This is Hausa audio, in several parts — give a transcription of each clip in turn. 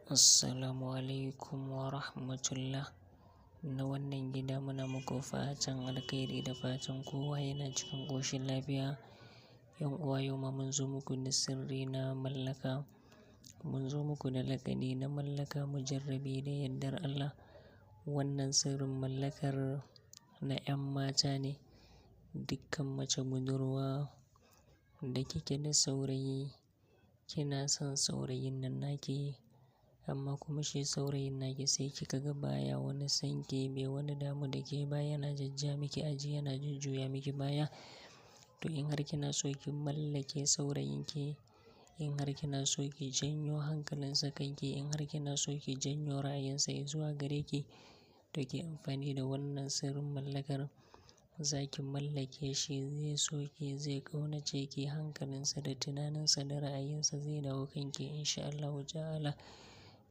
Assalamu alaikum wa rahmatullah. Na wannan gida muna muku fatan alkhairi da fatan kowa yana cikin ƙoshin lafiya. Yan uwa, yau ma mun zo muku da sirri na mallaka. Mun zo muku da laƙani na mallaka mujarrabi da yardar Allah. Wannan sirrin mallakar na 'yan mata ne. Dukkan mace budurwa da kike da saurayi, kina son saurayin nan naki, amma kuma shi saurayin naki sai kika ga baya wani son ki, bai wani damu da ke ba, yana jajja miki aji, yana jujjuya miki baya. To in har kina so ki mallake saurayinki, in har kina so ki janyo hankalinsa kanki, in har kina so ki janyo ra'ayinsa zuwa gare ki, to ki amfani da wannan sirrin mallakar. Za ki mallake shi, zai so ki, zai ƙaunace ki, hankalinsa da tunaninsa da ra'ayinsa zai dawo kanki insha Allahu ta'ala.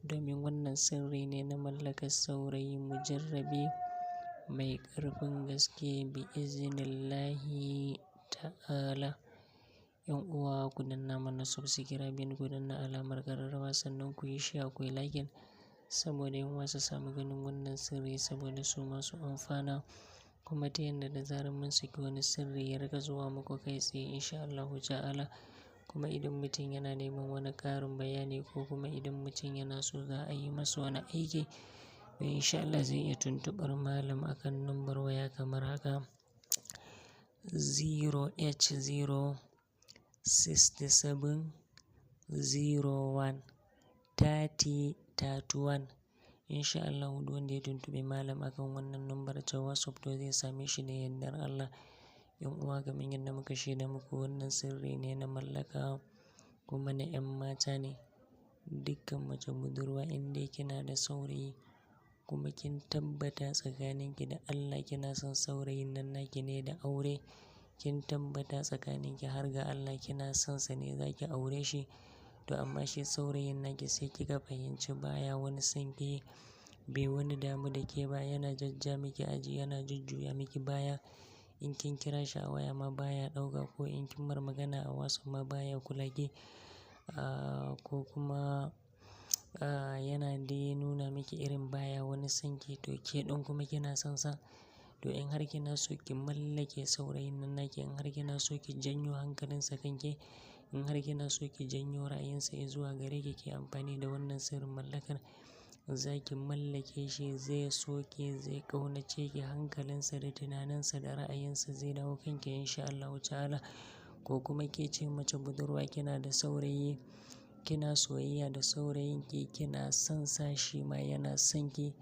Domin wannan sirri ne na mallakar saurayi mujarrabi mai ƙarfin gaske bi iznillahi ta'ala. Yan uwa, ku danna mana subscribing, ku danna alamar ƙararrawa, sannan ku yi share, ku yi liking saboda yan uwa su samu ganin wannan sirri, saboda su masu amfana. Kuma ta yanda da zarar mun saki wani sirri ya riƙa zuwa muku kai tsaye insha Allahu ta'ala. Kuma idan mutum yana neman wani ƙarin bayani, ko kuma idan mutum yana so za a yi masa wani aiki, to insha Allah zai iya tuntuɓar malam akan lambar waya kamar haka: 08067013031. Insha Allah duk wanda ya tuntuɓi malam akan wannan lambar ta WhatsApp to zai same shi da yardar Allah. Yan uwa, kamar yadda muka shaida muku, wannan sirri ne na mallaka kuma na 'yan mata ne. Dukkan mace budurwa in dai kina da saurayi kuma kin tabbata tsakaninki da Allah kina son saurayin nan naki ne da aure, kin tabbata tsakaninki har ga Allah kina son sa ne za ki aure shi, to amma shi saurayin naki sai kika fahimci baya wani son ki, bai wani damu da ke ba, yana jajja miki aji, yana jujjuya miki baya. In kin kira shi a waya ma baya ɗauka, ko in kin mar magana a WhatsApp ma baya kula ki, ko kuma yana dai nuna miki irin baya wani son ki, to ke ɗin kuma kina son sa. To in har kina so ki mallake saurayin nan naki, in har kina so ki janyo hankalinsa kanki, in har kina so ki janyo ra'ayinsa zuwa gare ki, ki amfani da wannan sirrin mallakar. Za ki mallake shi, zai so ki, zai ƙaunace ki, hankalinsa da tunaninsa da ra'ayinsa zai dawo kanki insha Allahu ta'ala. Ko kuma ke ce mace budurwa, kina da saurayi, kina soyayya da saurayinki, kina son sa, shi ma yana son ki,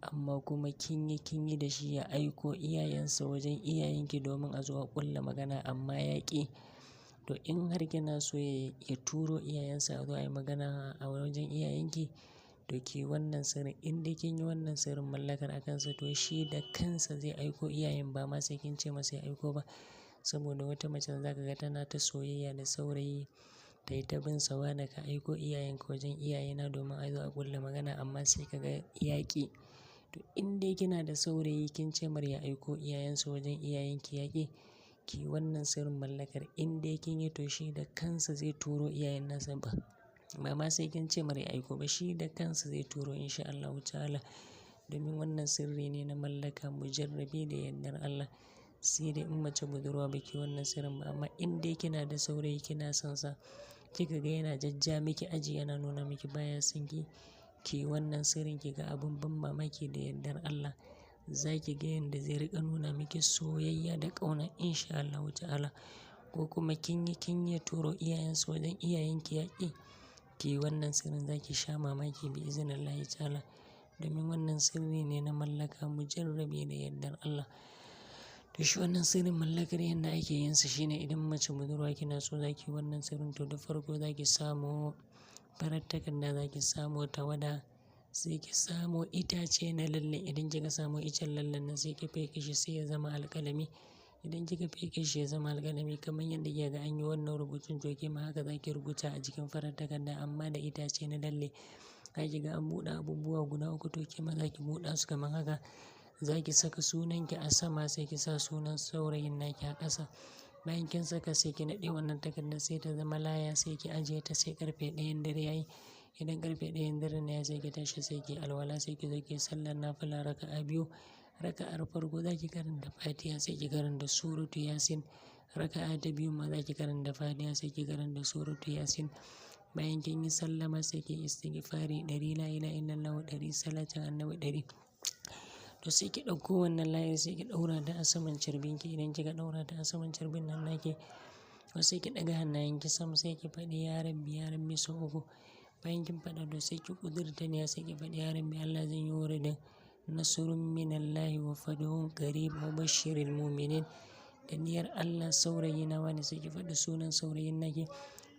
amma kuma kin yi da shi ya aiko iyayensa wajen iyayenki domin a zo a ƙulla magana, amma ya ƙi. To in har kina so ya turo iyayensa a zo a yi magana a wajen iyayenki, to ki wannan sirrin. In dai kin yi wannan sirrin mallakar a kansa, to shi da kansa zai aiko iyayen, ba ma sai kin ce masa ya aiko ba. Saboda wata mace za ka ga tana ta soyayya da saurayi, ta yi ta bin sa, wane ka aiko iyayenka wajen iyayena domin a zo a ƙulla magana, amma sai ka ga ya ƙi. To in dai kina da saurayi kin ce mar ya aiko iyayensa wajen iyayenki ya ƙi, ki wannan sirrin mallakar. In dai kin yi, to shi da kansa zai turo iyayen nasa, ba ma sai kin ce mar ya aiko ba, shi da kansa zai turo insha Allahu ta'ala. Domin wannan sirri ne na mallaka mujarrabi da yardar Allah. Sai dai in mace budurwa ba ki wannan sirrin ba, amma in dai kina da saurayi kina son sa, kika ga yana jajja miki aji, yana nuna miki baya son ki, ki wannan sirrin, ki ga abin ban mamaki da yardar Allah. Za ki ga yanda zai riƙa nuna miki soyayya da ƙauna insha Allahu ta'ala. Ko kuma kin yi turo iyayensa wajen iyayenki ya ƙi, ki wannan sirrin za ki sha mamaki bi iznillahi ta'ala. Domin wannan sirri ne na mallaka mujarrabi da yardar Allah. To shi wannan sirrin mallakar yanda ake yin sa shine, idan mace budurwa kina so za ki wannan sirrin, to da farko za ki samo farar takarda, za ki samo tawada, sai ki samo itace na lalle. Idan kika samo icen lallen nan, sai ki feke shi sai ya zama alƙalami. Idan kika feke shi ya zama alƙalami kamar yadda kika ga an yi wannan rubutun, to ke ma haka za ki rubuta a jikin farar takarda, amma da itace na lalle. Za ki ga an buɗe abubuwa guda uku, to ke ma za ki buɗa su kamar haka. Za ki saka sunanki a sama, sai ki sa sunan saurayin naki a ƙasa. Bayan kin saka, sai ki naɗe wannan takardar sai ta zama laya, sai ki ajiye ta sai ƙarfe 1 dare yayi. Idan ƙarfe 1 dare ne sai ki tashi sai ki alwala sai ki zo ki sallar nafila raka'a biyu. Raka'ar farko za ki karanta Fatiha sai ki karanta suratu Yasin. Raka'a ta biyu ma za ki karanta Fatiha sai ki karanta suratu Yasin. Bayan kin yi sallama sai ki istighfari 100, la ilaha illallah 100, salatin annabi 100. To sai ki ɗauko wannan layar sai ki ɗaura ta a saman cirbinki. Idan kika ɗaura ta a saman cirbin nan naki, to sai ki ɗaga hannayenki sama sai ki faɗi ya rabbi sau 3. Bayan kin faɗa to sai ki ƙudurta niyya sai ki faɗi ya rabbi Allah zan yi wuridin nasrun minallahi wa fadhun qarib wa bashshiril mu'minin. Da niyyar Allah saurayi na wani sai ki faɗi sunan saurayin naki.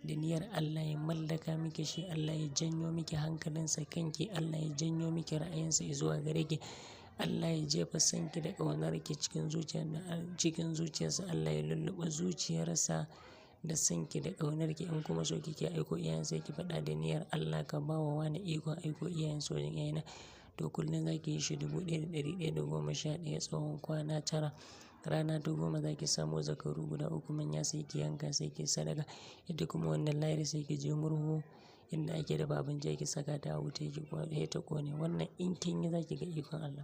Da niyyar Allah ya mallaka miki shi, Allah ya janyo miki hankalinsa kanki, Allah ya janyo miki ra'ayinsa zuwa gare ki. Allah ya jefa sanki da ƙaunarki cikin zuciyarsa. Allah ya lulluɓe zuciyarsa da sanki da ƙaunarki. In kuma so kike aiko iyayen sai ki faɗa da niyyar Allah ka ba wa wani ikon aiko iyayen wajen iyayena. To kullum za ki yi shi 1111 tsawon kwana 9. Rana ta 10 za ki samo zakaru guda 3 manya sai ki yanka sai ki sadaka. Ita kuma wannan layar sai ki je murhu inda ake dafa abinci ki saka ta a wuta ki ta ƙone. Wannan in kin yi za ki ga ikon Allah.